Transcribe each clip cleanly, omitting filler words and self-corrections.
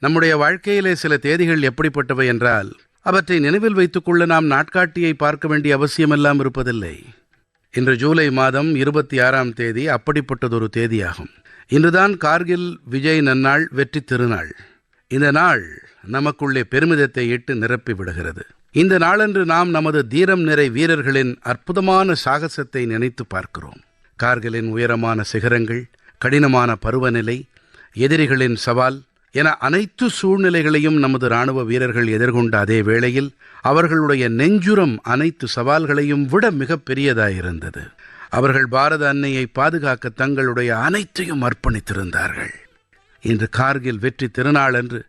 நம்முடைய வாழ்க்கையிலே சில தேதிகள் எப்படிப்பட்டவை என்றால் அவற்றை நினைவில் வைத்துக் கொள்ள நாம் நாட்காட்டியை பார்க்க வேண்டிய அவசியமெல்லாம் இருப்பதில்லை. இன்று ஜூலை மாதம் 26ஆம் தேதி அப்படிப்பட்டதொரு தேதியாகும். இன்றுதான் கார்கில் விஜய் நன்னாள், வெற்றி திருநாள். இந்த நாள் நமக்குள்ளே பெருமிதத்தை இட்டு நிரப்பி விடுகிறது. இந்த நாளன்று நாம் நமது தீரம் நிறை வீரர்களின் அற்புதமான சாகசத்தை நினைத்து பார்க்கிறோம். கார்கிலின் உயரமான சிகரங்கள், கடினமான பருவநிலை, எதிரிகளின் சவால் என அனைத்து சூழ்நிலைகளையும் நமது இராணுவ வீரர்கள் எதிர்கொண்ட அதே வேளையில் அவர்களுடைய நெஞ்சுரம் அனைத்து சவால்களையும் விட மிகப் பெரியதாயிருந்தது. அவர்கள் பாரத அன்னையை பாதுகாக்க தங்களுடைய அனைத்தையும் அர்ப்பணித்திருந்தார்கள். இன்று கார்கில் வெற்றி திருநாளன்று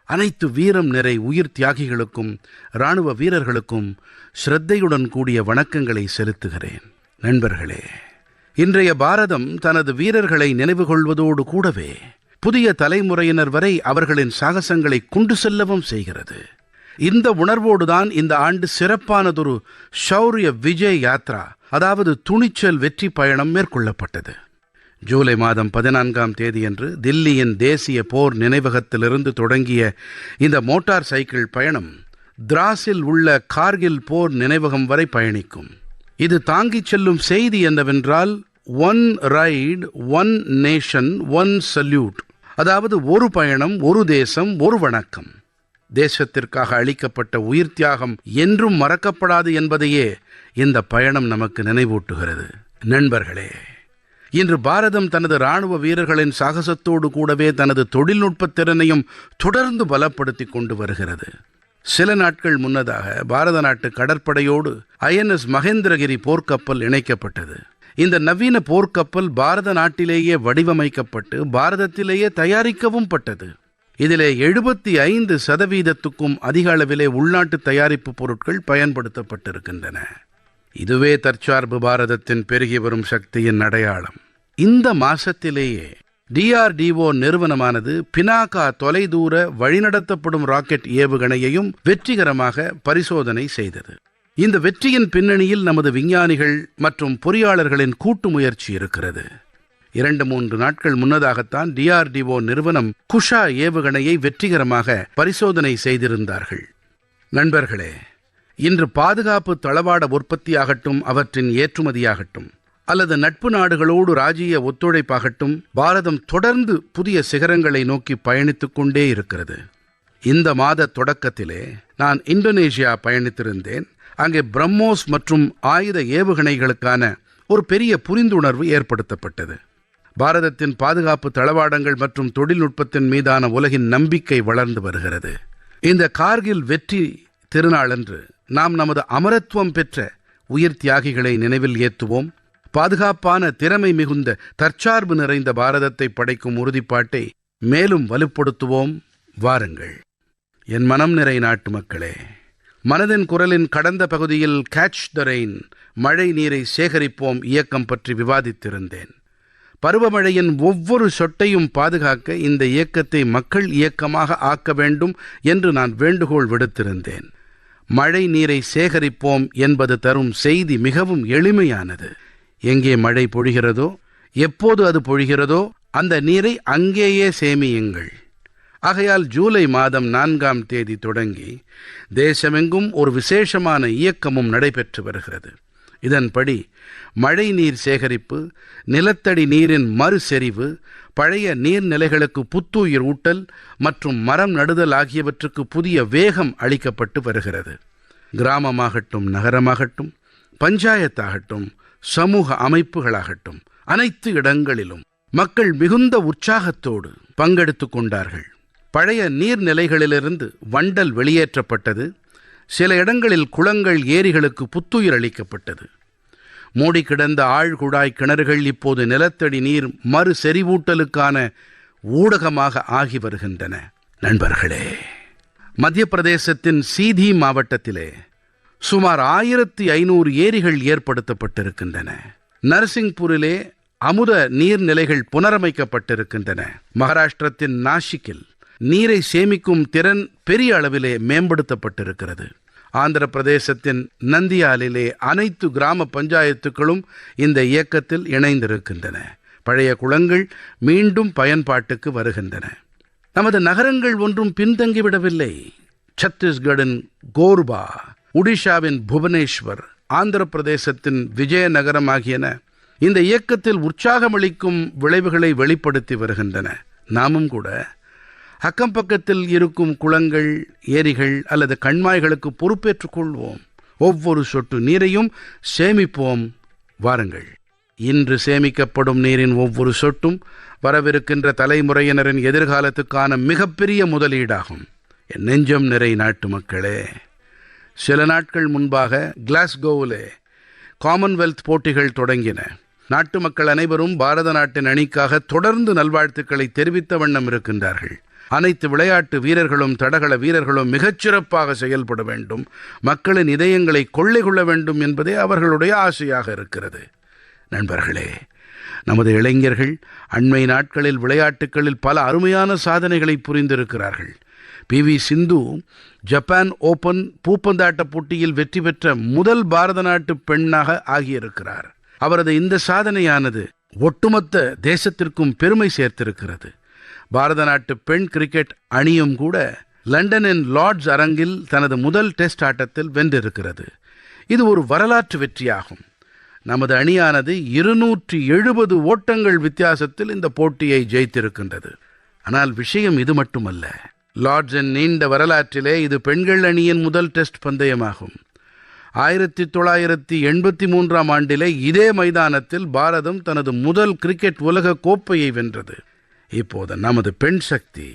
அனைத்து வீரம் நிறை உயிர் தியாகிகளுக்கும் இராணுவ வீரர்களுக்கும் ஸ்ரத்தையுடன் கூடிய வணக்கங்களை செலுத்துகிறேன். நண்பர்களே, இன்றைய பாரதம் தனது வீரர்களை நினைவு கொள்வதோடு கூடவே புதிய தலைமுறையினர் வரை அவர்களின் சாகசங்களை கொண்டு செல்லவும் செய்கிறது. இந்த உணர்வோடுதான் இந்த ஆண்டு சிறப்பானதொரு ஷௌர்ய விஜய் யாத்ரா, அதாவது துணிச்சல் வெற்றி பயணம் மேற்கொள்ளப்பட்டது. ஜூலை மாதம் 14ஆம் தேதியன்று தில்லியின் தேசிய போர் நினைவகத்திலிருந்து தொடங்கிய இந்த மோட்டார் சைக்கிள் பயணம் திராஸில் உள்ள கார்கில் போர் நினைவகம் வரை பயணிக்கும். இது தாங்கிச் செல்லும் செய்தி என்னவென்றால், one right, one nation, one salute, அதாவது ஒரு பயணம், ஒரு தேசம், ஒரு வணக்கம். தேசத்திற்காக அளிக்கப்பட்ட உயிர் தியாகம் என்றும் மறக்கப்படாது என்பதையே இந்த பயணம் நமக்கு நினைவூட்டுகிறது. நண்பர்களே, இன்று பாரதம் தனது இராணுவ வீரர்களின் சாகசத்தோடு கூடவே தனது தொழில்நுட்பத் திறனையும் தொடர்ந்து பலப்படுத்திக் கொண்டு வருகிறது. சில நாட்கள் முன்னதாக பாரத நாட்டு கடற்படையோடு INS மகேந்திரகிரி போர்க்கப்பல் இணைக்கப்பட்டது. இந்த நவீன போர்க்கப்பல் பாரத நாட்டிலேயே வடிவமைக்கப்பட்டு பாரதத்திலேயே தயாரிக்கவும் பட்டது. இதிலே 75%க்கும் அதிக அளவிலே உள்நாட்டு தயாரிப்பு பொருட்கள் பயன்படுத்தப்பட்டிருக்கின்றன. இதுவே தற்சார்பு பாரதத்தின் பெருகி வரும் சக்தியின் அடையாளம். இந்த மாசத்திலேயே DRDO நிறுவனமானது பினாகா தொலைதூர வழிநடத்தப்படும் ராக்கெட் ஏவுகணையையும் வெற்றிகரமாக பரிசோதனை செய்தது. இந்த வெற்றியின் பின்னணியில் நமது விஞ்ஞானிகள் மற்றும் பொறியாளர்களின் கூட்டு முயற்சி இருக்கிறது. 2-3 நாட்கள் முன்னதாகத்தான் DRDO நிறுவனம் குஷா ஏவுகணையை வெற்றிகரமாக பரிசோதனை செய்திருந்தார்கள். நண்பர்களே, இன்று பாதுகாப்பு தளவாட உற்பத்தியாகட்டும், அவற்றின் ஏற்றுமதியாகட்டும், அல்லது நட்பு நாடுகளோடு ராஜீய ஒத்துழைப்பாகட்டும், பாரதம் தொடர்ந்து புதிய சிகரங்களை நோக்கி பயணித்துக் கொண்டே இருக்கிறது. இந்த மாத தொடக்கத்திலே நான் இந்தோனேஷியா பயணித்திருந்தேன். அங்கே பிரம்மோஸ் மற்றும் ஆயுத ஏவுகணைகளுக்கான ஒரு பெரிய புரிந்துணர்வு ஏற்படுத்தப்பட்டது. பாரதத்தின் பாதுகாப்பு தளவாடங்கள் மற்றும் தொழில்நுட்பத்தின் மீதான உலகின் நம்பிக்கை வளர்ந்து வருகிறது. இந்த கார்கில் வெற்றி திருநாளன்று நாம் நமது அமரத்துவம் பெற்ற உயிர் தியாகிகளை நினைவில் ஏற்றுவோம். பாதுகாப்பான, திறமை மிகுந்த, தற்சார்பு நிறைந்த பாரதத்தை படைக்கும் உறுதிப்பாட்டை மேலும் வலுப்படுத்துவோம். வாருங்கள். என் மனம் நிறை நாட்டு மக்களே, மனதின் குரலின் கடந்த பகுதியில் கேட்ச் த ரெயின், மழை நீரை சேகரிப்போம் இயக்கம் பற்றி விவாதித்திருந்தேன். பருவமழையின் ஒவ்வொரு சொட்டையும் பாதுகாக்க இந்த இயக்கத்தை மக்கள் இயக்கமாக ஆக்க வேண்டும் என்று நான் வேண்டுகோள் விடுத்திருந்தேன். மழை நீரை சேகரிப்போம் என்பது தரும் செய்தி மிகவும் எளிமையானது. எங்கே மழை பொழிகிறதோ, எப்போது அது பொழிகிறதோ, அந்த நீரை அங்கேயே சேமியுங்கள். ஆகையால் ஜூலை மாதம் 4ஆம் தேதி தொடங்கி தேசமெங்கும் ஒரு விசேஷமான இயக்கமும் நடைபெற்று வருகிறது. இதன்படி மழை நீர் சேகரிப்பு, நிலத்தடி நீரின் மறுசெறிவு, பழைய நீர்நிலைகளுக்கு புத்துயிர் ஊட்டல் மற்றும் மரம் நடுதல் ஆகியவற்றுக்கு புதிய வேகம் அளிக்கப்பட்டு வருகிறது. கிராமமாகட்டும், நகரமாகட்டும், பஞ்சாயத்தாகட்டும், சமூக அமைப்புகளாகட்டும், அனைத்து இடங்களிலும் மக்கள் மிகுந்த உற்சாகத்தோடு பங்கெடுத்துக் கொண்டார்கள். பழைய நீர்நிலைகளிலிருந்து வண்டல் வெளியேற்றப்பட்டது. சில இடங்களில் குளங்கள், ஏரிகளுக்கு புத்துயிர் அளிக்கப்பட்டது. மூடி கிடந்த ஆழ்குழாய் கிணறுகள் இப்போது நிலத்தடி நீர் மறு செறிவூட்டலுக்கான ஊடகமாக ஆகி வருகின்றன. நண்பர்களே, மத்திய பிரதேசத்தின் சீதி மாவட்டத்திலே சுமார் 1500 ஏரிகள் ஏற்படுத்தப்பட்டிருக்கின்றன. நரசிங்பூரிலே அமுத நீர்நிலைகள் புனரமைக்கப்பட்டிருக்கின்றன. மகாராஷ்டிரத்தின் நாசிக்கில் நீரை சேமிக்கும் திறன் பெரிய அளவிலே மேம்படுத்தப்பட்டிருக்கிறது. ஆந்திர பிரதேசத்தின் நந்தியாலிலே அனைத்து கிராம பஞ்சாயத்துக்களும் இந்த இயக்கத்தில் இணைந்திருக்கின்றன. பழைய குளங்கள் மீண்டும் பயன்பாட்டுக்கு வருகின்றன. நமது நகரங்கள் ஒன்றும் பின்தங்கிவிடவில்லை. சத்தீஸ்கடின் கோர்பா, ஒடிஷாவின் புவனேஸ்வர், ஆந்திர பிரதேசத்தின் விஜயநகரம் ஆகியன இந்த இயக்கத்தில் உற்சாகமளிக்கும் விளைவுகளை வெளிப்படுத்தி வருகின்றன. நாமும் கூட அக்கம்பக்கத்தில் இருக்கும் குளங்கள், ஏரிகள் அல்லது கண்மாய்களுக்கு பொறுப்பேற்றுக் கொள்வோம். ஒவ்வொரு சொட்டு நீரையும் சேமிப்போம். வாருங்கள், இன்று சேமிக்கப்படும் நீரின் ஒவ்வொரு சொட்டும் வரவிருக்கின்ற தலைமுறையினரின் எதிர்காலத்துக்கான மிகப்பெரிய முதலீடாகும். என் நெஞ்சம் நிறை நாட்டு மக்களே, சில நாட்கள் முன்பாக கிளாஸ்கோவிலே காமன்வெல்த் போட்டிகள் தொடங்கின. நாட்டு மக்கள் அனைவரும் பாரத நாட்டின் அணிக்காக தொடர்ந்து நல்வாழ்த்துக்களை தெரிவித்த வண்ணம் இருக்கின்றார்கள். அனைத்து விளையாட்டு வீரர்களும் தடகள வீரர்களும் மிகச்சிறப்பாக செயல்பட வேண்டும், மக்களின் இதயங்களை கொள்ளை கொள்ள வேண்டும் என்பதே அவர்களுடைய ஆசையாக இருக்கிறது. நண்பர்களே, நமது இளைஞர்கள் அண்மை நாட்களில் விளையாட்டுகளில் பல அருமையான சாதனைகளை புரிந்திருக்கிறார்கள். PV சிந்து ஜப்பான் ஓபன் பூப்பந்தாட்ட போட்டியில் வெற்றி பெற்ற முதல் பாரத நாட்டு பெண்ணாக ஆகியிருக்கிறார். அவரது இந்த சாதனையானது ஒட்டுமொத்த தேசத்திற்கும் பெருமை சேர்த்திருக்கிறது. பாரத நாட்டு பெண் கிரிக்கெட் அணியும் கூட லண்டனின் லார்ட்ஸ் அரங்கில் தனது முதல் டெஸ்ட் ஆட்டத்தில் வென்றிருக்கிறது. இது ஒரு வரலாற்று வெற்றியாகும். நமது அணியானது 270 ஓட்டங்கள் வித்தியாசத்தில் இந்த போட்டியை ஜெயித்திருக்கின்றது. ஆனால் விஷயம் இது மட்டுமல்ல. லார்ட்ஸின் நீண்ட வரலாற்றிலே இது பெண்கள் அணியின் முதல் டெஸ்ட் பந்தயமாகும். 1983ஆம் ஆண்டிலே இதே மைதானத்தில் பாரதம் தனது முதல் கிரிக்கெட் உலக கோப்பையை வென்றது. இப்போது நமது பெண் சக்தி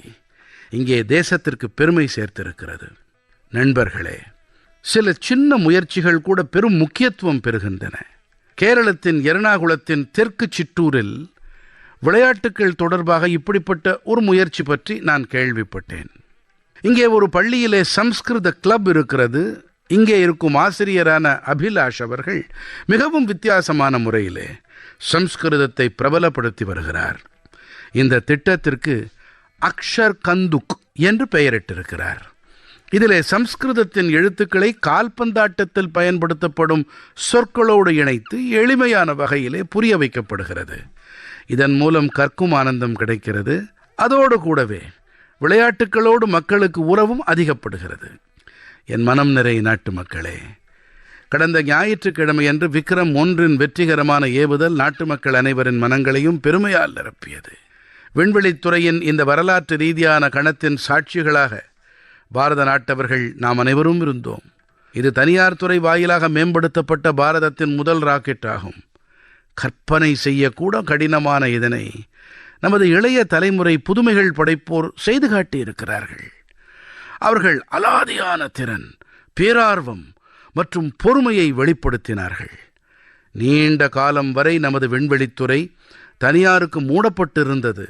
இங்கே தேசத்திற்கு பெருமை சேர்த்திருக்கிறது. நண்பர்களே, சில சின்ன முயற்சிகள் கூட பெரும் முக்கியத்துவம் பெறுகின்றன. கேரளத்தின் எர்ணாகுளத்தின் தெற்கு சிற்றூரில் விளையாட்டுக்கள் தொடர்பாக இப்படிப்பட்ட ஒரு முயற்சி பற்றி நான் கேள்விப்பட்டேன். இங்கே ஒரு பள்ளியிலே சம்ஸ்கிருத கிளப் இருக்கிறது. இங்கே இருக்கும் ஆசிரியரான அபிலாஷ் அவர்கள் மிகவும் வித்தியாசமான முறையிலே சம்ஸ்கிருதத்தை பிரபலப்படுத்தி வருகிறார். இந்த திட்டத்திற்கு அக்ஷர் கந்துக் என்று பெயரிட்டிருக்கிறார். இதிலே சம்ஸ்கிருதத்தின் எழுத்துக்களை கால்பந்தாட்டத்தில் பயன்படுத்தப்படும் சொற்களோடு இணைத்து எளிமையான வகையிலே புரிய வைக்கப்படுகிறது. இதன் மூலம் கற்கும் ஆனந்தம் கிடைக்கிறது. அதோடு கூடவே விளையாட்டுகளோடு மக்களுக்கு உறவும் அதிகப்படுகிறது. என் மனம் நிறை நாட்டு மக்களே, கடந்த ஞாயிற்றுக்கிழமையன்று விக்ரம் 1 வெற்றிகரமான ஏவுதல் நாட்டு மக்கள் அனைவரின் மனங்களையும் பெருமையால் நிரப்பியது. விண்வெளித்துறையின் இந்த வரலாற்று ரீதியான கணத்தின் சாட்சிகளாக பாரத நாட்டவர்கள் நாம் அனைவரும் இருந்தோம். இது தனியார் துறை வாயிலாக மேம்படுத்தப்பட்ட பாரதத்தின் முதல் ராக்கெட் ஆகும். கற்பனை செய்யக்கூட கடினமான இதனை நமது இளைய தலைமுறை புதுமைகள் படைப்போர் செய்து காட்டியிருக்கிறார்கள். அவர்கள் அலாதியான திறன், பேரார்வம் மற்றும் பொறுமையை வெளிப்படுத்தினார்கள். நீண்ட காலம் வரை நமது விண்வெளித்துறை தனியாருக்கு மூடப்பட்டிருந்தது.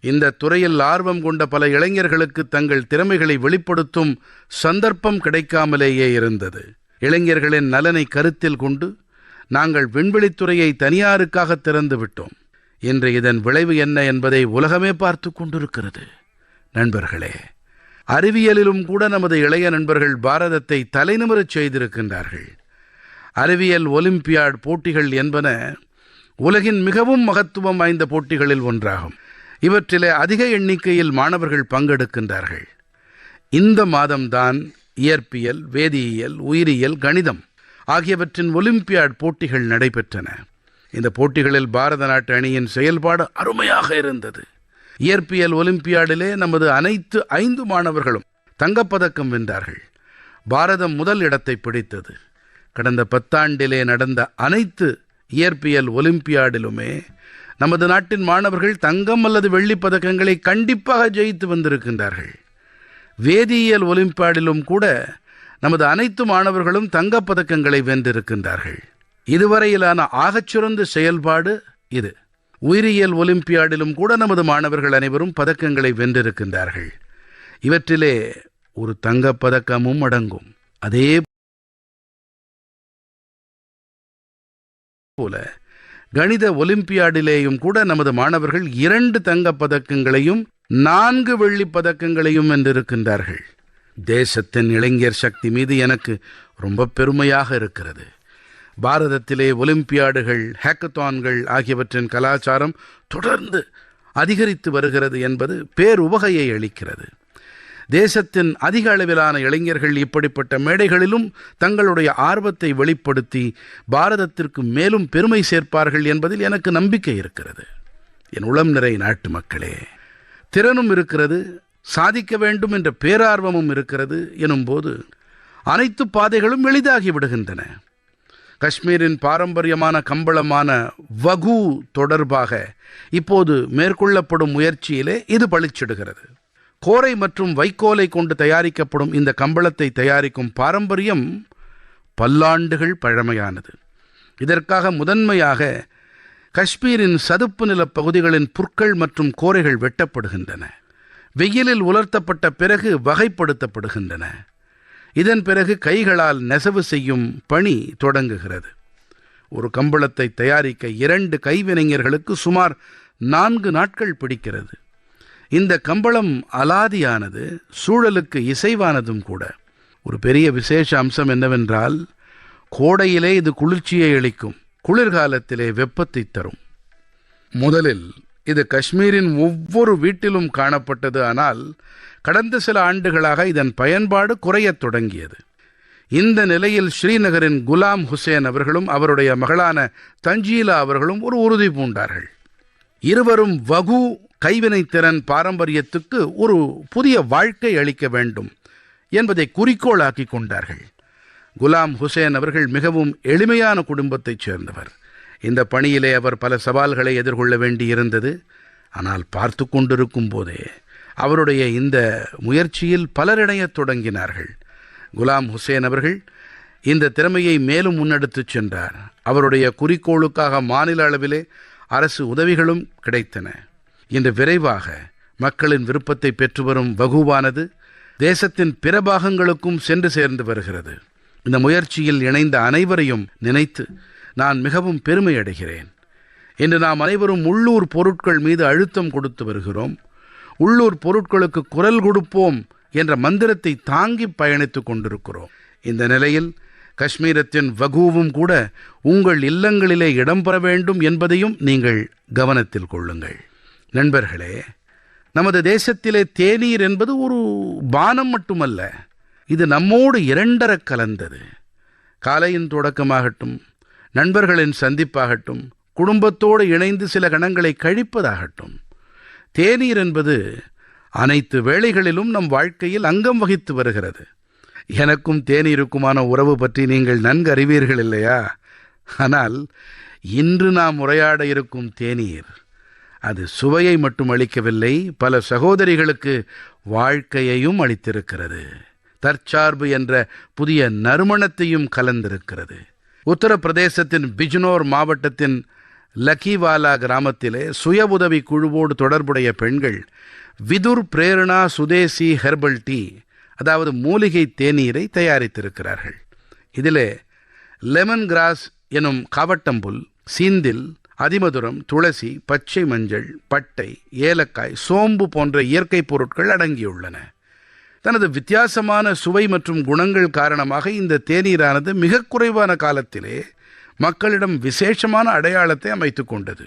இந்த துறையில் ஆர்வம் கொண்ட பல இளைஞர்களுக்கு தங்கள் திறமைகளை வெளிப்படுத்தும் சந்தர்ப்பம் கிடைக்காமலேயே இருந்தது. இளைஞர்களின் நலனை கருத்தில் கொண்டு நாங்கள் விண்வெளித்துறையை தனியாருக்காக திறந்து விட்டோம். இன்று இதன் விளைவு என்ன என்பதை உலகமே பார்த்து கொண்டிருக்கிறது. நண்பர்களே, அறிவியலிலும் கூட நமது இளைய நண்பர்கள் பாரதத்தை தலைநிமிரச் செய்திருக்கின்றார்கள். அறிவியல் ஒலிம்பியாட் போட்டிகள் என்பன உலகின் மிகவும் மகத்துவம் வாய்ந்த போட்டிகளில் ஒன்றாகும். இவற்றிலே அதிக எண்ணிக்கையில் மாணவர்கள் பங்கெடுக்கின்றார்கள். இந்த மாதம்தான் இயற்பியல், வேதியியல், உயிரியல், கணிதம் ஆகியவற்றின் ஒலிம்பியாட் போட்டிகள் நடைபெற்றன. இந்த போட்டிகளில் பாரத நாட்டு அணியின் செயல்பாடு அருமையாக இருந்தது. இயற்பியல் ஒலிம்பியாடிலே நமது அனைத்து 5 மாணவர்களும் தங்கப்பதக்கம் வென்றார்கள். பாரதம் முதல் இடத்தை பிடித்தது. கடந்த 10 ஆண்டிலே நடந்த அனைத்து இயற்பியல் ஒலிம்பியாடிலுமே நமது நாட்டின் மாணவர்கள் தங்கம் அல்லது வெள்ளிப் பதக்கங்களை கண்டிப்பாக ஜெயித்து வந்திருக்கின்றார்கள். வேதியியல் ஒலிம்பியாடிலும் கூட நமது அனைத்து மாணவர்களும் தங்கப் பதக்கங்களை வென்றிருக்கின்றார்கள். இதுவரையிலான ஆகச்சிறந்த செயல்பாடு இது. உயிரியல் ஒலிம்பியாடிலும் கூட நமது மாணவர்கள் அனைவரும் பதக்கங்களை வென்றிருக்கின்றார்கள். இவற்றிலே ஒரு தங்கப் பதக்கமும் அடங்கும். அதே போல கணித ஒலிம்பியாடிலேயும் கூட நமது மாணவர்கள் 2 தங்கப் பதக்கங்களையும் 4 வெள்ளிப் பதக்கங்களையும் வென்றிருக்கின்றார்கள். தேசத்தின் இளைஞர் சக்தி மீது எனக்கு ரொம்ப பெருமையாக இருக்கிறது. பாரதத்திலே ஒலிம்பியாடுகள், ஹேக்கத்தான்கள் ஆகியவற்றின் கலாச்சாரம் தொடர்ந்து அதிகரித்து வருகிறது என்பது பேருவகையை அளிக்கிறது. தேசத்தின் அதிக அளவிலான இளைஞர்கள் இப்படிப்பட்ட மேடைகளிலும் தங்களுடைய ஆர்வத்தை வெளிப்படுத்தி பாரதத்திற்கு மேலும் பெருமை சேர்ப்பார்கள் என்பதில் எனக்கு நம்பிக்கை இருக்கிறது. என் உளம் நிறை நாட்டு மக்களே, திறனும் இருக்கிறது, சாதிக்க வேண்டும் என்ற பேரார்வமும் இருக்கிறது எனும்போது அனைத்து பாதைகளும் எளிதாகி விடுகின்றன. காஷ்மீரின் பாரம்பரியமான கம்பளமான வகு தொடர்பாக இப்போது மேற்கொள்ளப்படும் முயற்சியிலே இது பளிச்சிடுகிறது. கோரை மற்றும் வைக்கோலை கொண்டு தயாரிக்கப்படும் இந்த கம்பளத்தை தயாரிக்கும் பாரம்பரியம் பல்லாண்டுகள் பழமையானது. இதற்காக முதன்மையாக காஷ்மீரின் சதுப்பு நிலப் பகுதிகளின் புற்கள் மற்றும் கோரைகள் வெட்டப்படுகின்றன. வெயிலில் உலர்த்தப்பட்ட பிறகு வகைப்படுத்தப்படுகின்றன. இதன் பிறகு கைகளால் நெசவு செய்யும் பணி தொடங்குகிறது. ஒரு கம்பளத்தை தயாரிக்க 2 கைவினைஞர்களுக்கு சுமார் 4 நாட்கள் பிடிக்கிறது. இந்த கம்பளம் அலாதியானது, சூழலுக்கு இசைவானதும் கூட. ஒரு பெரிய விசேஷ அம்சம் என்னவென்றால், கோடையிலே இது குளிர்ச்சியை அளிக்கும், குளிர்காலத்திலே வெப்பத்தை தரும். முதலில் இது காஷ்மீரின் ஒவ்வொரு வீட்டிலும் காணப்பட்டது. ஆனால் கடந்த சில ஆண்டுகளாக இதன் பயன்பாடு குறையத் தொடங்கியது. இந்த நிலையில் ஸ்ரீநகரின் குலாம் ஹுசேன் அவர்களும் அவருடைய மகளான தஞ்சீலா அவர்களும் ஒரு உறுதி பூண்டார்கள். இருவரும் வகு கைவினைத்திறன் பாரம்பரியத்துக்கு ஒரு புதிய வாழ்க்கை அளிக்க வேண்டும் என்பதை குறிக்கோளாக்கி கொண்டார்கள். குலாம் ஹுசேன் அவர்கள் மிகவும் எளிமையான குடும்பத்தைச் சேர்ந்தவர். இந்த பணியிலே அவர் பல சவால்களை எதிர்கொள்ள வேண்டியிருந்தது. ஆனால் பார்த்து கொண்டிருக்கும் போதே அவருடைய இந்த முயற்சியில் பலர் இணையத் தொடங்கினார்கள். குலாம் ஹுசேன் அவர்கள் இந்த திறமையை மேலும் முன்னெடுத்துச் சென்றார். அவருடைய குறிக்கோளுக்காக மாநில அளவிலே அரசு உதவிகளும் கிடைத்தன. இன்று விரைவாக மக்களின் விருப்பத்தை பெற்று வரும் வகுவானது தேசத்தின் பிற பாகங்களுக்கும் சென்று சேர்ந்து வருகிறது. இந்த முயற்சியில் இணைந்த அனைவரையும் நினைத்து நான் மிகவும் பெருமை அடைகிறேன். இன்று நாம் அனைவரும் உள்ளூர் பொருட்கள் மீது அழுத்தம் கொடுத்து வருகிறோம். உள்ளூர் பொருட்களுக்கு குரல் கொடுப்போம் என்ற மந்திரத்தை தாங்கி பயணித்துக் கொண்டிருக்கிறோம். இந்த நிலையில் காஷ்மீரத்தின் வகுவும் கூட உங்கள் இல்லங்களிலே இடம்பெற வேண்டும் என்பதையும் நீங்கள் கவனத்தில் கொள்ளுங்கள். நண்பர்களே, நமது தேசத்திலே தேநீர் என்பது ஒரு பானம் மட்டுமல்ல, இது நம்மோடு இரண்டரக் கலந்தது. காலையின் தொடக்கமாகட்டும், நண்பர்களின் சந்திப்பாகட்டும், குடும்பத்தோடு இணைந்து சில கணங்களை கழிப்பதாகட்டும், தேநீர் என்பது அனைத்து வேளைகளிலும் நம் வாழ்க்கையில் அங்கம் வகித்து வருகிறது. எனக்கும் தேநீருக்குமான உறவு பற்றி நீங்கள் நன்கு அறிவீர்கள் இல்லையா? ஆனால் இன்று நாம் உரையாட இருக்கும் தேநீர் அது சுவையை மட்டும் அளிக்கவில்லை, பல சகோதரிகளுக்கு வாழ்க்கையையும் அளித்திருக்கிறது. தற்சார்பு என்ற புதிய நறுமணத்தையும் கலந்திருக்கிறது. உத்தரப்பிரதேசத்தின் பிஜ்னோர் மாவட்டத்தின் லக்கிவாலா கிராமத்திலே சுய உதவி குழுவோடு தொடர்புடைய பெண்கள் விதுர் பிரேரணா சுதேசி ஹெர்பல் டீ, அதாவது மூலிகை தேநீரை தயாரித்திருக்கிறார்கள். இதிலே லெமன் கிராஸ் எனும் காவட்டம்புல், சீந்தில், அதிமதுரம், துளசி, பச்சை மஞ்சள், பட்டை, ஏலக்காய், சோம்பு போன்ற இயற்கை பொருட்கள் அடங்கியுள்ளன. தனது வித்தியாசமான சுவை மற்றும் குணங்கள் காரணமாக இந்த தேநீரானது மிக குறைவான காலத்திலே மக்களிடம் விசேஷமான அடையாளத்தை அமைத்துக் கொண்டது.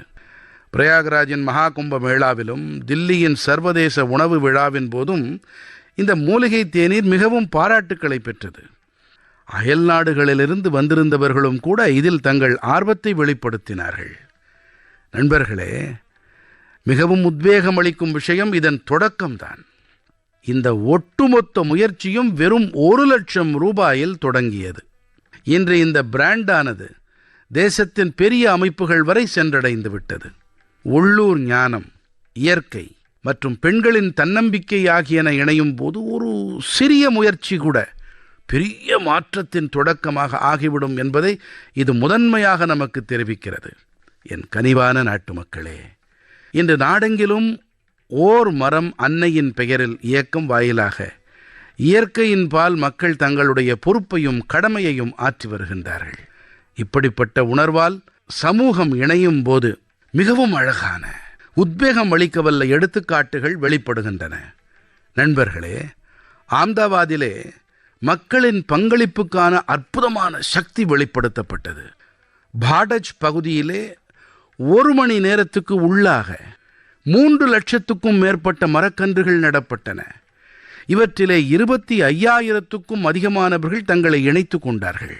பிரயாகராஜின் மகா கும்ப மேளாவிலும் தில்லியின் சர்வதேச உணவு விழாவின் போதும் இந்த மூலிகை தேநீர் மிகவும் பாராட்டுக்களை பெற்றது. அயல் நாடுகளிலிருந்து வந்திருந்தவர்களும் கூட இதில் தங்கள் ஆர்வத்தை வெளிப்படுத்தினார்கள். நண்பர்களே, மிகவும் உத்வேகம் அளிக்கும் விஷயம் இதன் தொடக்கம்தான். இந்த ஒட்டுமொத்த முயற்சியும் வெறும் 1 லட்சம் ரூபாயில் தொடங்கியது. இன்று இந்த பிராண்டானது தேசத்தின் பெரிய அமைப்புகள் வரை சென்றடைந்து விட்டது. உள்ளூர் ஞானம், இயற்கை மற்றும் பெண்களின் தன்னம்பிக்கை ஆகியன இணையும் போது ஒரு சிறிய முயற்சி கூட பெரிய மாற்றத்தின் தொடக்கமாக ஆகிவிடும் என்பதை இது முதன்மையாக நமக்கு தெரிவிக்கிறது. என் கனிவான நாட்டு மக்களே, இன்று நாடெங்கிலும் ஓர் மரம் அன்னையின் பெயரில் இயக்கம் வாயிலாக இயற்கையின் பால் மக்கள் தங்களுடைய பொறுப்பையும் கடமையையும் ஆற்றி வருகின்றார்கள். இப்படிப்பட்ட உணர்வால் சமூகம் இணையும் போது மிகவும் அழகான, உத்வேகம் அளிக்கவல்ல எடுத்துக்காட்டுகள் வெளிப்படுகின்றன. நண்பர்களே, ஆம்தாவாதிலே மக்களின் பங்களிப்புக்கான அற்புதமான சக்தி வெளிப்படுத்தப்பட்டது. பாடஜ் பகுதியிலே 1 மணி நேரத்துக்கு உள்ளாக 3 லட்சத்துக்கும் மேற்பட்ட மரக்கன்றுகள் நடப்பட்டன. இவற்றிலே 25,000க்கும் அதிகமானவர்கள் தங்களை இணைத்துக் கொண்டார்கள்.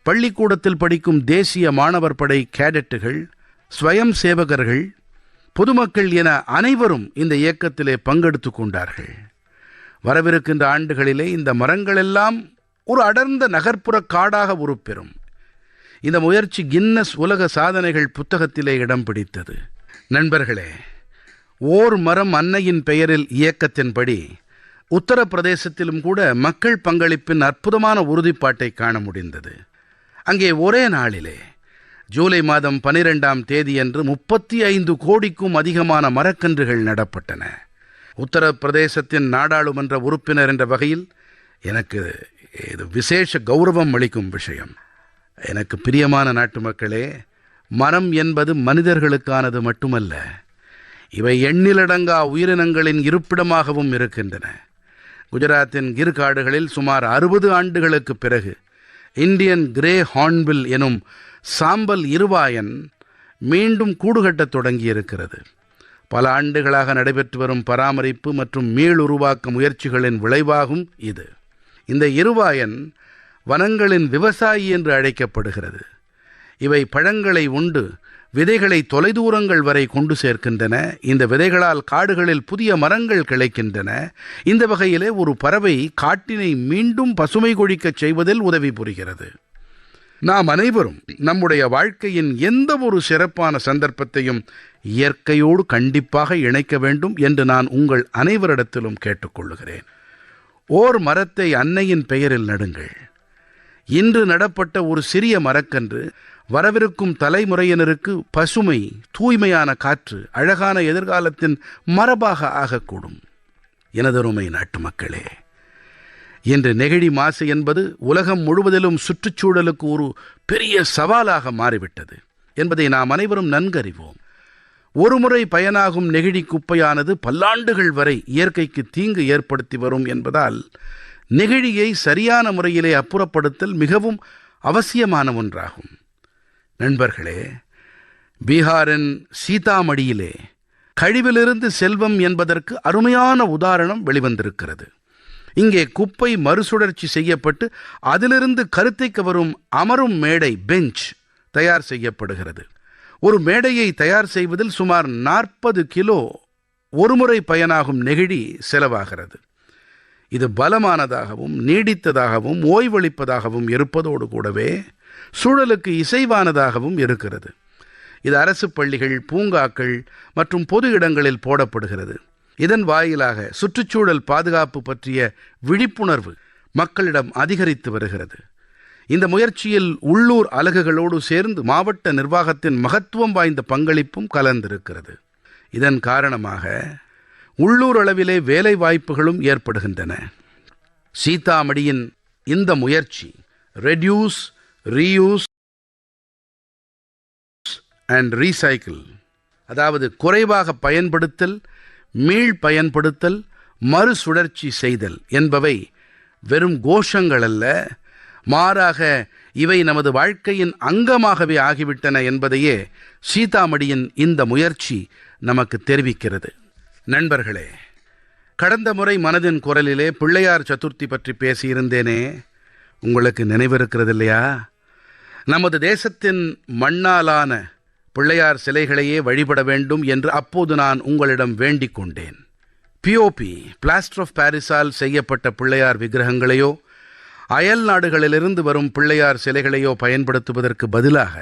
பள்ளிக்கூடத்தில் படிக்கும் தேசிய மாணவர் படை கேடட்டுகள், ஸ்வயம் சேவகர்கள், பொதுமக்கள் என அனைவரும் இந்த இயக்கத்திலே பங்கெடுத்துக் கொண்டார்கள். வரவிருக்கின்ற ஆண்டுகளிலே இந்த மரங்களெல்லாம் ஒரு அடர்ந்த நகர்ப்புற காடாக உருப்பெறும். இந்த முயற்சி கின்னஸ் உலக சாதனைகள் புத்தகத்திலே இடம் பிடித்தது. நண்பர்களே, ஓர் மரம் அன்னையின் பெயரில் இயக்கத்தின்படி உத்தரப்பிரதேசத்திலும் கூட மக்கள் பங்களிப்பின் அற்புதமான உறுதிப்பாட்டை காண முடிந்தது. அங்கே ஒரே நாளிலே ஜூலை மாதம் 12ஆம் தேதியன்று 35 கோடிக்கும் அதிகமான மரக்கன்றுகள் நடப்பட்டன. உத்தரப்பிரதேசத்தின் நாடாளுமன்ற உறுப்பினர் என்ற வகையில் எனக்கு இது விசேஷ கௌரவம் அளிக்கும் விஷயம். எனக்கு பிரியமான நாட்டு மக்களே, மரம் என்பது மனிதர்களுக்கானது மட்டுமல்ல, இவை எண்ணிலடங்கா உயிரினங்களின் இருப்பிடமாகவும் இருக்கின்றன. குஜராத்தின் கிர் காடுகளில் சுமார் 60 ஆண்டுகளுக்குப் பிறகு இந்தியன் கிரே ஹார்ன்பில் எனும் சாம்பல் இருவாயன் மீண்டும் கூடுகட்டத் தொடங்கியிருக்கிறது. பல ஆண்டுகளாக நடைபெற்று வரும் பராமரிப்பு மற்றும் மீளுருவாக்க முயற்சிகளின் விளைவாகும் இது. இந்த இருவாயன் வனங்களின் விவசாயி என்று அழைக்கப்படுகிறது. இவை பழங்களை உண்டு விதைகளை தொலைதூரங்கள் வரை கொண்டு சேர்க்கின்றன. இந்த விதைகளால் காடுகளில் புதிய மரங்கள் கிளைக்கின்றன. இந்த வகையிலே ஒரு பறவை காட்டினை மீண்டும் பசுமை கொழிக்கச் செய்வதில் உதவி புரிகிறது. நாம் அனைவரும் நம்முடைய வாழ்க்கையின் எந்த ஒரு சிறப்பான சந்தர்ப்பத்தையும் இயற்கையோடு கண்டிப்பாக இணைக்க வேண்டும் என்று நான் உங்கள் அனைவரிடத்திலும் கேட்டுக்கொள்கிறேன். ஓர் மரத்தை அன்னையின் பெயரில் நடுங்கள். இன்று நடப்பட்ட ஒரு சிறிய மரக்கன்று வரவிருக்கும் தலைமுறையினருக்கு பசுமை, தூய்மையான காற்று, அழகான எதிர்காலத்தின் மரபாக ஆகக்கூடும். எனதருமை நாட்டு மக்களே, இன்று நெகிழி மாசு என்பது உலகம் முழுவதிலும் சுற்றுச்சூழலுக்கு ஒரு பெரிய சவாலாக மாறிவிட்டது என்பதை நாம் அனைவரும் நன்கறிவோம். ஒருமுறை பயனாகும் நெகிழி குப்பையானது பல்லாண்டுகள் வரை இயற்கைக்கு தீங்கு ஏற்படுத்தி வரும் என்பதால் நெகிழியை சரியான முறையிலே அப்புறப்படுத்தல் மிகவும் அவசியமான ஒன்றாகும். நண்பர்களே, பீகாரின் சீதாமடியிலே கழிவிலிருந்து செல்வம் என்பதற்கு அருமையான உதாரணம் வெளிவந்திருக்கிறது. இங்கே குப்பை மறுசுழற்சி செய்யப்பட்டு அதிலிருந்து கருத்தைக்கு வரும் அமரும் மேடை, பெஞ்ச் தயார் செய்யப்படுகிறது. ஒரு மேடையை தயார் செய்வதில் சுமார் 40 கிலோ ஒருமுறை பயனாகும் நெகிழி செலவாகிறது. இது பலமானதாகவும் நீடித்ததாகவும் ஓய்வளிப்பதாகவும் இருப்பதோடு கூடவே சூழலுக்கு இசைவானதாகவும் இருக்கிறது. இது அரசு பள்ளிகள், பூங்காக்கள் மற்றும் பொது இடங்களில் போடப்படுகிறது. இதன் வாயிலாக சுற்றுச்சூழல் பாதுகாப்பு பற்றிய விழிப்புணர்வு மக்களிடம் அதிகரித்து வருகிறது. இந்த முயற்சியில் உள்ளூர் அலகுகளோடு சேர்ந்து மாவட்ட நிர்வாகத்தின் மகத்துவம் வாய்ந்த பங்களிப்பும் கலந்திருக்கிறது. இதன் காரணமாக உள்ளூர் அளவிலே வேலை வாய்ப்புகளும் ஏற்படுகின்றன. சீதாமடியின் இந்த முயற்சி ரெடியூஸ், ரீயூஸ் அண்ட் ரீசைக்கிள், அதாவது குறைவாக பயன்படுத்தல், மீள் பயன்படுத்தல், மறுசுழற்சி செய்தல் என்பவை வெறும் கோஷங்கள் அல்ல, மாறாக இவை நமது வாழ்க்கையின் அங்கமாகவே ஆகிவிட்டன என்பதையே சீதாமடியின் இந்த முயற்சி நமக்கு தெரிவிக்கிறது. நண்பர்களே, கடந்த முறை மனதின் குரலிலே பிள்ளையார் சதுர்த்தி பற்றி பேசியிருந்தேனே, உங்களுக்கு நினைவிருக்கிறது இல்லையா? நமது தேசத்தின் மண்ணாலான பிள்ளையார் சிலைகளையே வழிபட வேண்டும் என்று அப்போது நான் உங்களிடம் வேண்டிக் கொண்டேன். பிஓபி, பிளாஸ்டர் ஆஃப் பாரிஸால் செய்யப்பட்ட பிள்ளையார் விக்கிரகங்களையோ அயல் நாடுகளிலிருந்து வரும் பிள்ளையார் சிலைகளையோ பயன்படுத்துவதற்கு பதிலாக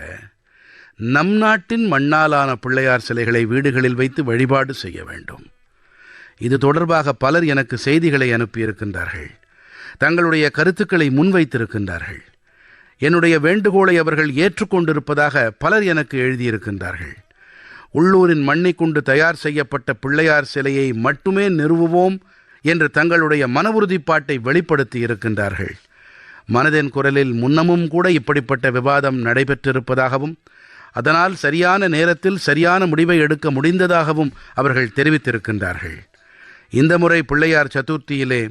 நம் நாட்டின் மண்ணாலான பிள்ளையார் சிலைகளை வீடுகளில் வைத்து வழிபாடு செய்ய வேண்டும். இது தொடர்பாக பலர் எனக்கு செய்திகளை அனுப்பியிருக்கின்றார்கள், தங்களுடைய கருத்துக்களை முன்வைத்திருக்கின்றார்கள். என்னுடைய வேண்டுகோளை அவர்கள் ஏற்றுக்கொண்டிருப்பதாக பலர் எனக்கு எழுதியிருக்கின்றார்கள். உள்ளூரின் மண்ணை கொண்டு தயார் செய்யப்பட்ட பிள்ளையார் சிலையை மட்டுமே நிறுவுவோம் என்று தங்களுடைய மன உறுதிப்பாட்டை வெளிப்படுத்தி இருக்கின்றார்கள். மனதின் குரலில் முன்னமும் கூட இப்படிப்பட்ட விவாதம் நடைபெற்றிருப்பதாகவும் அதனால் சரியான நேரத்தில் சரியான முடிவை எடுக்க முடிந்ததாகவும் அவர்கள் தெரிவித்திருக்கின்றார்கள். இந்த முறை பிள்ளையார் சதுர்த்தியிலே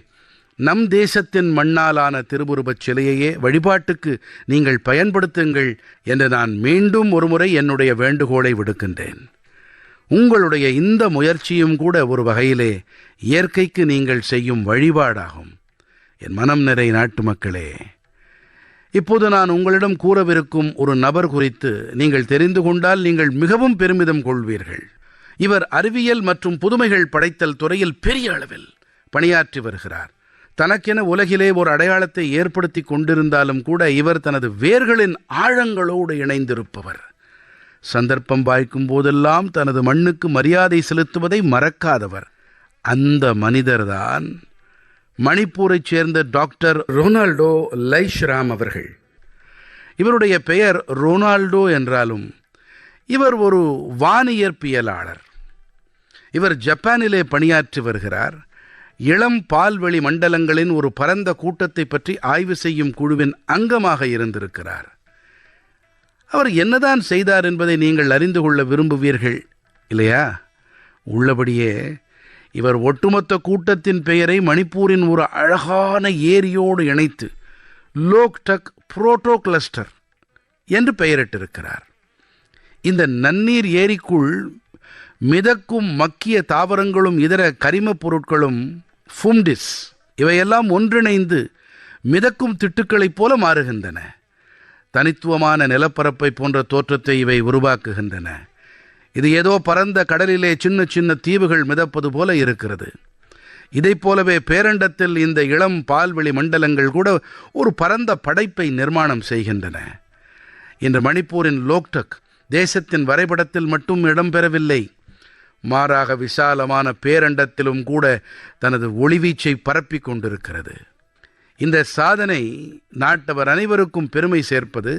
நம் தேசத்தின் மண்ணாலான திருவுருவச் சிலையையே வழிபாட்டுக்கு நீங்கள் பயன்படுத்துங்கள் என்று நான் மீண்டும் ஒருமுறை என்னுடைய வேண்டுகோளை விடுக்கின்றேன். உங்களுடைய இந்த முயற்சியும் கூட ஒரு வகையிலே இயற்கைக்கு நீங்கள் செய்யும் வழிபாடாகும். என் மனம் நிறை நாட்டுமக்களே, இப்போது நான் உங்களிடம் கூறவிருக்கும் ஒரு நபர் குறித்து நீங்கள் தெரிந்து கொண்டால் நீங்கள் மிகவும் பெருமிதம் கொள்வீர்கள். இவர் அறிவியல் மற்றும் புதுமைகள் படைத்தல் துறையில் பெரிய அளவில் பணியாற்றி வருகிறார். தனக்கென உலகிலே ஒரு அடையாளத்தை ஏற்படுத்தி கொண்டிருந்தாலும் கூட இவர் தனது வேர்களின் ஆழங்களோடு இணைந்திருப்பவர். சந்தர்ப்பம் வாய்க்கும் போதெல்லாம் தனது மண்ணுக்கு மரியாதை செலுத்துவதை மறக்காதவர். அந்த மனிதர்தான் மணிப்பூரைச் சேர்ந்த டாக்டர் ரொனால்டோ லைஷ்ராம் அவர்கள். இவருடைய பெயர் ரொனால்டோ என்றாலும் இவர் ஒரு வானியற்பியலாளர். இவர் ஜப்பானிலே பணியாற்றி வருகிறார். இளம் பால்வெளி மண்டலங்களின் ஒரு பரந்த கூட்டத்தை பற்றி ஆய்வு செய்யும் குழுவின் அங்கமாக இருந்திருக்கிறார். அவர் என்னதான் செய்தார் என்பதை நீங்கள் அறிந்து கொள்ள விரும்புவீர்கள் இல்லையா? உள்ளபடியே இவர் ஒட்டுமொத்த கூட்டத்தின் பெயரை மணிப்பூரின் ஒரு அழகான ஏரியோடு இணைத்து லோக்டக் புரோட்டோ கிளஸ்டர் என்று பெயரிட்டிருக்கிறார். இந்த நன்னீர் ஏரிக்குள் மிதக்கும் மக்கிய தாவரங்களும் இதர கரிமப் பொருட்களும் ஃபும்டிஸ் இவையெல்லாம் ஒன்றிணைந்து மிதக்கும் திட்டுக்களைப் போல மாறுகின்றன. தனித்துவமான நிலப்பரப்பை போன்ற தோற்றத்தை இவை உருவாக்குகின்றன. இது ஏதோ பரந்த கடலிலே சின்ன சின்ன தீவுகள் மிதப்பது போல இருக்கிறது. இதைப் போலவே பேரண்டத்தில் இந்த இளம் பால்வெளி மண்டலங்கள் கூட ஒரு பரந்த படைப்பை நிர்மாணம் செய்கின்றன. இன்று மணிப்பூரின் லோக்டக் தேசத்தின் வரைபடத்தில் மட்டும் இடம்பெறவில்லை, மாறாக விசாலமான பேரண்டத்திலும் கூட தனது ஒளிவீச்சை பரப்பிக் கொண்டிருக்கிறது. இந்த சாதனை நாட்டவர் அனைவருக்கும் பெருமை சேர்ப்பது.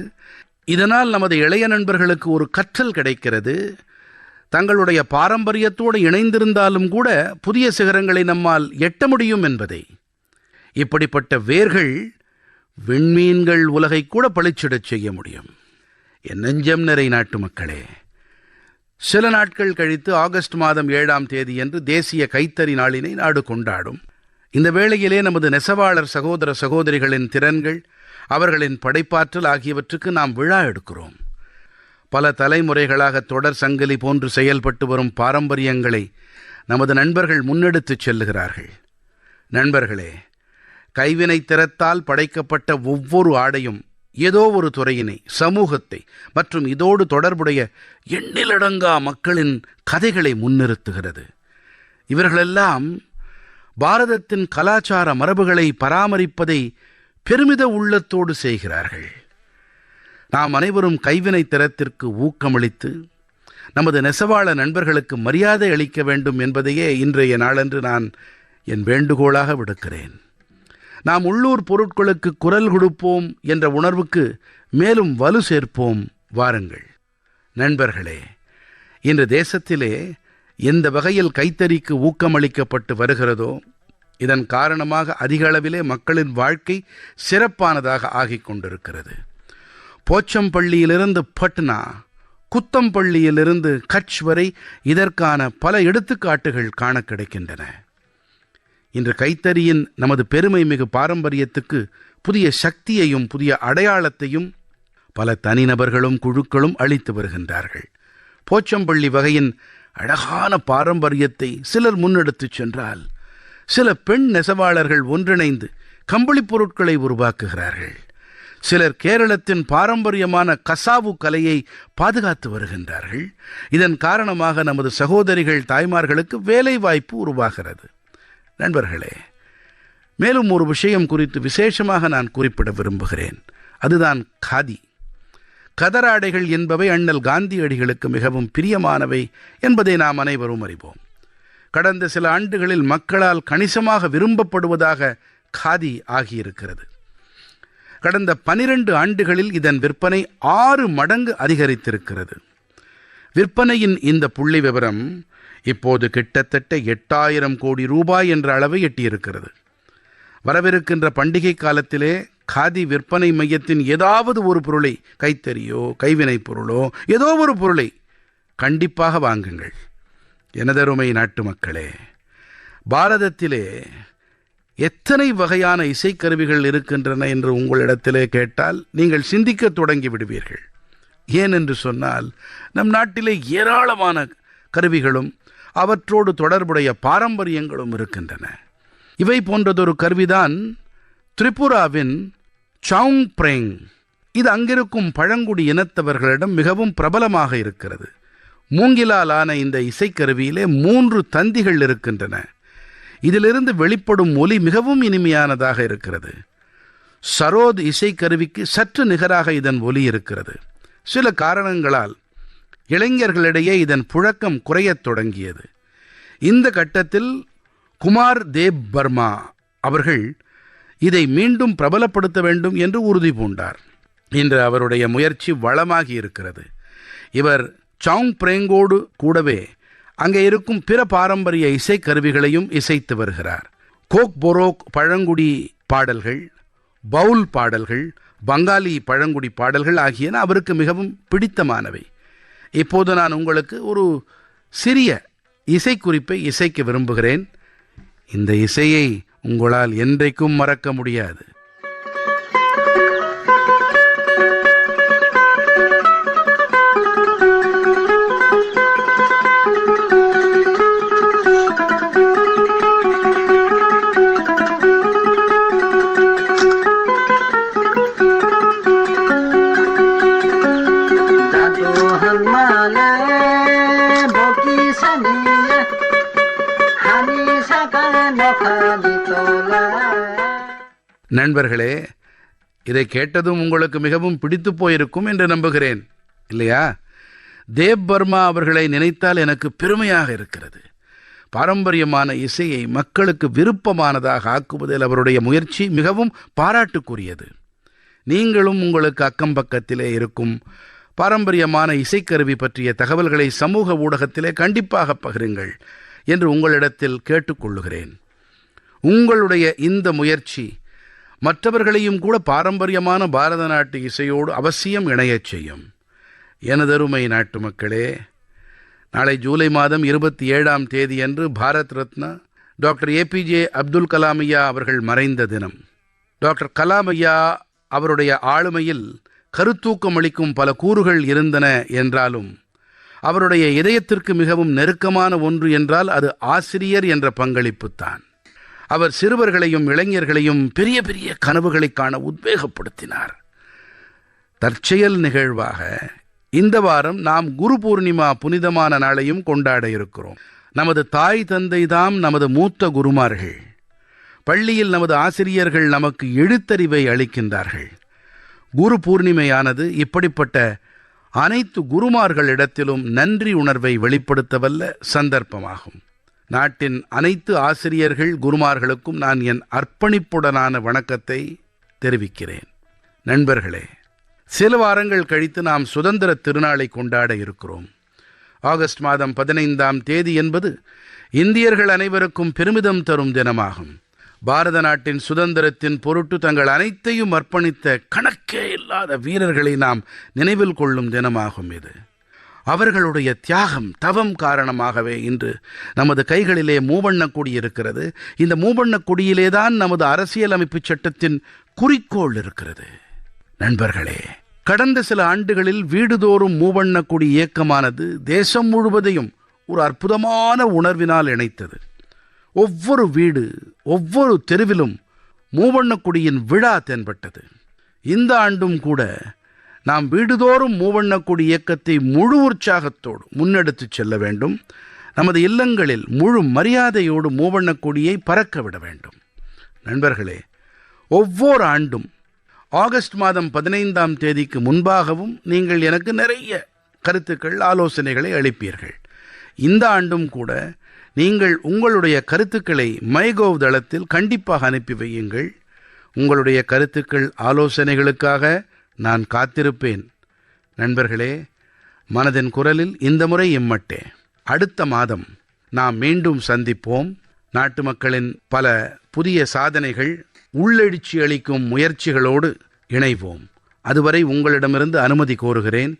இதனால் நமது இளைய நண்பர்களுக்கு ஒரு கற்றல் கிடைக்கிறது. தங்களுடைய பாரம்பரியத்தோடு இணைந்திருந்தாலும் கூட புதிய சிகரங்களை நம்மால் எட்ட முடியும் என்பதை. இப்படிப்பட்ட வேர்கள் விண்மீன்கள் உலகை கூட பளிச்சிடச் செய்ய முடியும். என் நெஞ்சம் நிறை நாட்டு மக்களே, சில நாட்கள் கழித்து ஆகஸ்ட் மாதம் 7ஆம் தேதியன்று தேசிய கைத்தறி நாளினை நாடு கொண்டாடும். இந்த வேளையிலே நமது நெசவாளர் சகோதர சகோதரிகளின் திறன்கள், அவர்களின் படைப்பாற்றல் ஆகியவற்றுக்கு நாம் விழா எடுக்கிறோம். பல தலைமுறைகளாக தொடர் சங்கிலி போன்று செயல்பட்டு வரும் பாரம்பரியங்களை நமது நண்பர்கள் முன்னெடுத்துச் செல்லுகிறார்கள். நண்பர்களே, கைவினைத் திறத்தால் படைக்கப்பட்ட ஒவ்வொரு ஆடையும் ஏதோ ஒரு துறையினை, சமூகத்தை மற்றும் இதோடு தொடர்புடைய எண்ணிலடங்கா மக்களின் கதைகளை முன்னிறுத்துகிறது. இவர்களெல்லாம் பாரதத்தின் கலாச்சார மரபுகளை பராமரிப்பதை பெருமித உள்ளத்தோடு செய்கிறார்கள். நாம் அனைவரும் கைவினைத் திறத்திற்கு ஊக்கமளித்து நமது நெசவாள நண்பர்களுக்கு மரியாதை அளிக்க வேண்டும் என்பதையே இன்றைய நாளன்று நான் என் வேண்டுகோளாக விடுக்கிறேன். நாம் உள்ளூர் பொருட்களுக்கு குரல் கொடுப்போம் என்ற உணர்வுக்கு மேலும் வலு சேர்ப்போம். வாருங்கள் நண்பர்களே, இன்று தேசத்திலே எந்த வகையில் கைத்தறிக்கு ஊக்கமளிக்கப்பட்டு வருகிறதோ இதன் காரணமாக அதிக அளவிலே மக்களின் வாழ்க்கை சிறப்பானதாக ஆகிக் கொண்டிருக்கிறது. போச்சம்பள்ளியிலிருந்து பட்னா, குத்தம்பள்ளியிலிருந்து கட்ச் வரை இதற்கான பல எடுத்துக்காட்டுகள் காண கிடைக்கின்றன. இன்று கைத்தறியின் நமது பெருமை மிகு பாரம்பரியத்துக்கு புதிய சக்தியையும் புதிய அடையாளத்தையும் பல தனிநபர்களும் குழுக்களும் அளித்து வருகின்றார்கள். போச்சம்பள்ளி வகையின் அழகான பாரம்பரியத்தை சிலர் முன்னெடுத்துச் சென்றால், சில பெண் நெசவாளர்கள் ஒன்றிணைந்து கம்பளிப் பொருட்களை உருவாக்குகிறார்கள். சிலர் கேரளத்தின் பாரம்பரியமான கசாவு கலையை பாதுகாத்து வருகின்றார்கள். இதன் காரணமாக நமது சகோதரிகள் தாய்மார்களுக்கு வேலை வாய்ப்பு உருவாகிறது. நண்பர்களே, மேலும் ஒரு விஷயம் குறித்து விசேஷமாக நான் குறிப்பிட விரும்புகிறேன். அதுதான் காதி. கதராடைகள் என்பவை அண்ணல் காந்தியடிகளுக்கு மிகவும் பிரியமானவை என்பதை நாம் அனைவரும் அறிவோம். கடந்த சில ஆண்டுகளில் மக்களால் கணிசமாக விரும்பப்படுவதாக காதி ஆகியிருக்கிறது. கடந்த 12 ஆண்டுகளில் இதன் விற்பனை 6 மடங்கு அதிகரித்திருக்கிறது. விற்பனையின் இந்த புள்ளி விவரம் இப்போது கிட்டத்தட்ட 8000 கோடி ரூபாய் என்ற அளவை எட்டியிருக்கிறது. வரவிருக்கின்ற பண்டிகை காலத்திலே காதி விற்பனை மையத்தின் ஏதாவது ஒரு பொருளை, கைத்தறியோ கைவினைப் பொருளோ ஏதோ ஒரு பொருளை கண்டிப்பாக வாங்குங்கள். எனதருமை நாட்டு மக்களே, பாரதத்திலே எத்தனை வகையான இசைக்கருவிகள் இருக்கின்றன என்று உங்களிடத்திலே கேட்டால் நீங்கள் சிந்திக்கத் தொடங்கி விடுவீர்கள். ஏனென்று சொன்னால் நம் நாட்டிலே ஏராளமான கருவிகளும் அவற்றோடு தொடர்புடைய பாரம்பரியங்களும் இருக்கின்றன. இவை போன்றதொரு கருவிதான் திரிபுராவின் சவுங் பிரேங். இது அங்கிருக்கும் பழங்குடி இனத்தவர்களிடம் மிகவும் பிரபலமாக இருக்கிறது. மூங்கிலால் ஆன இந்த இசைக்கருவியிலே 3 தந்திகள் இருக்கின்றன. இதிலிருந்து வெளிப்படும் ஒலி மிகவும் இனிமையானதாக இருக்கிறது. சரோத் இசைக்கருவிக்கு சற்று நிகராக இதன் ஒலி இருக்கிறது. சில காரணங்களால் இளைஞர்களிடையே இதன் புழக்கம் குறையத் தொடங்கியது. இந்த கட்டத்தில் குமார் தேவ் பர்மா அவர்கள் இதை மீண்டும் பிரபலப்படுத்த வேண்டும் என்று உறுதி பூண்டார். இன்று அவருடைய முயற்சி வளமாகி இருக்கிறது. இவர் சவுங் பிரேங்கோடு கூடவே அங்கே இருக்கும் பிற பாரம்பரிய இசைக்கருவிகளையும் இசைத்து வருகிறார். கோக் பொரோக் பழங்குடி பாடல்கள், பவுல் பாடல்கள், பங்காலி பழங்குடி பாடல்கள் ஆகியன அவருக்கு மிகவும் பிடித்தமானவை. இப்போது நான் உங்களுக்கு ஒரு சிறிய இசைக்குறிப்பை இசைக்க விரும்புகிறேன். இந்த இசையை உங்களால் என்றைக்கும் மறக்க முடியாது. நண்பர்களே, இதை கேட்டதும் உங்களுக்கு மிகவும் பிடித்து போயிருக்கும் என்று நம்புகிறேன், இல்லையா? தேவ் பர்மா அவர்களை நினைத்தால் எனக்கு பெருமையாக இருக்கிறது. பாரம்பரியமான இசையை மக்களுக்கு விருப்பமானதாக ஆக்குவதில் அவருடைய முயற்சி மிகவும் பாராட்டுக்குரியது. நீங்களும் உங்களுக்கு அக்கம்பக்கத்திலே இருக்கும் பாரம்பரியமான இசைக்கருவி பற்றிய தகவல்களை சமூக ஊடகத்திலே கண்டிப்பாக பகிருங்கள் என்று உங்களிடத்தில் கேட்டுக்கொள்ளுகிறேன். உங்களுடைய இந்த முயற்சி மற்றவர்களையும் கூட பாரம்பரியமான பாரத நாட்டு இசையோடு அவசியம் இணையச் செய்யும். எனதருமை நாட்டு மக்களே, நாளை ஜூலை மாதம் 27ஆம் தேதியன்று பாரத் ரத்னா டாக்டர் ஏபிஜே அப்துல் கலாம் ஐயா அவர்கள் மறைந்த தினம். டாக்டர் கலாம் ஐயா அவருடைய ஆளுமையில் கருத்தூக்கம் அளிக்கும் பல கூறுகள் இருந்தன என்றாலும் அவருடைய இதயத்திற்கு மிகவும் நெருக்கமான ஒன்று என்றால் அது ஆசிரியர் என்ற பங்களிப்புத்தான். அவர் சிறுவர்களையும் இளைஞர்களையும் பெரிய பெரிய கனவுகளை காண உத்வேகப்படுத்தினார். தற்செயல் நிகழ்வாக இந்த வாரம் நாம் குரு பூர்ணிமா புனிதமான நாளையும் கொண்டாட இருக்கிறோம். நமது தாய் தந்தை தாம் நமது மூத்த குருமார்கள். பள்ளியில் நமது ஆசிரியர்கள் நமக்கு எழுத்தறிவை அளிக்கின்றார்கள். குரு பூர்ணிமையானது இப்படிப்பட்ட அனைத்து குருமார்களிடத்திலும் நன்றி உணர்வை வெளிப்படுத்தவல்ல சந்தர்ப்பமாகும். நாட்டின் அனைத்து ஆசிரியர்கள் குருமார்களுக்கும் நான் என் அர்ப்பணிப்புடனான வணக்கத்தை தெரிவிக்கிறேன். நண்பர்களே, சில வாரங்கள் கழித்து நாம் சுதந்திர திருநாளை கொண்டாட இருக்கிறோம். ஆகஸ்ட் மாதம் 15ஆம் தேதி என்பது இந்தியர்கள் அனைவருக்கும் பெருமிதம் தரும் தினமாகும். பாரத நாட்டின் சுதந்திரத்தின் பொருட்டு தங்கள் அனைத்தையும் அர்ப்பணித்த கணக்கே இல்லாத வீரர்களை நாம் நினைவில் கொள்ளும் தினமாகும் இது. அவர்களுடைய தியாகம், தவம் காரணமாகவே இன்று நமது கைகளிலே மூவண்ணக் கொடி இருக்கிறது. இந்த மூவண்ணக் கொடியிலே தான் நமது அரசியலமைப்பு சட்டத்தின் குறிக்கோள் இருக்கிறது. நண்பர்களே, கடந்த சில ஆண்டுகளில் வீடுதோறும் மூவண்ணக் கொடி இயக்கமானது தேசம் முழுவதையும் ஒரு அற்புதமான உணர்வினால் இணைத்தது. ஒவ்வொரு வீடு, ஒவ்வொரு தெருவிலும் மூவண்ணக் கொடியின் விழா தென்பட்டது. இந்த ஆண்டும் கூட நாம் வீடுதோறும் மூவண்ணக் கொடி இயக்கத்தை முழு உற்சாகத்தோடு முன்னெடுத்துச் செல்ல வேண்டும். நமது இல்லங்களில் முழு மரியாதையோடு மூவண்ணக் கொடியை பறக்க விட வேண்டும். நண்பர்களே, ஒவ்வொரு ஆண்டும் ஆகஸ்ட் மாதம் 15ஆம் தேதிக்கு முன்பாகவும் நீங்கள் எனக்கு நிறைய கருத்துக்கள், ஆலோசனைகளை அளிப்பீர்கள். இந்த ஆண்டும் கூட நீங்கள் உங்களுடைய கருத்துக்களை மைகோவ் தளத்தில் கண்டிப்பாக அனுப்பி வையுங்கள். உங்களுடைய கருத்துக்கள், ஆலோசனைகளுக்காக நான் காத்திருப்பேன். நண்பர்களே, மனதின் குரலில் இந்த முறை இம்மட்டே. அடுத்த மாதம் நாம் மீண்டும் சந்திப்போம். நாட்டு மக்களின் பல புதிய சாதனைகள், உள்ளெழுச்சி அளிக்கும் முயற்சிகளோடு இணைவோம். அதுவரை உங்களிடமிருந்து அனுமதி கோருகிறேன்.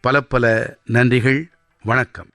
பல பல நன்றிகள். வணக்கம்.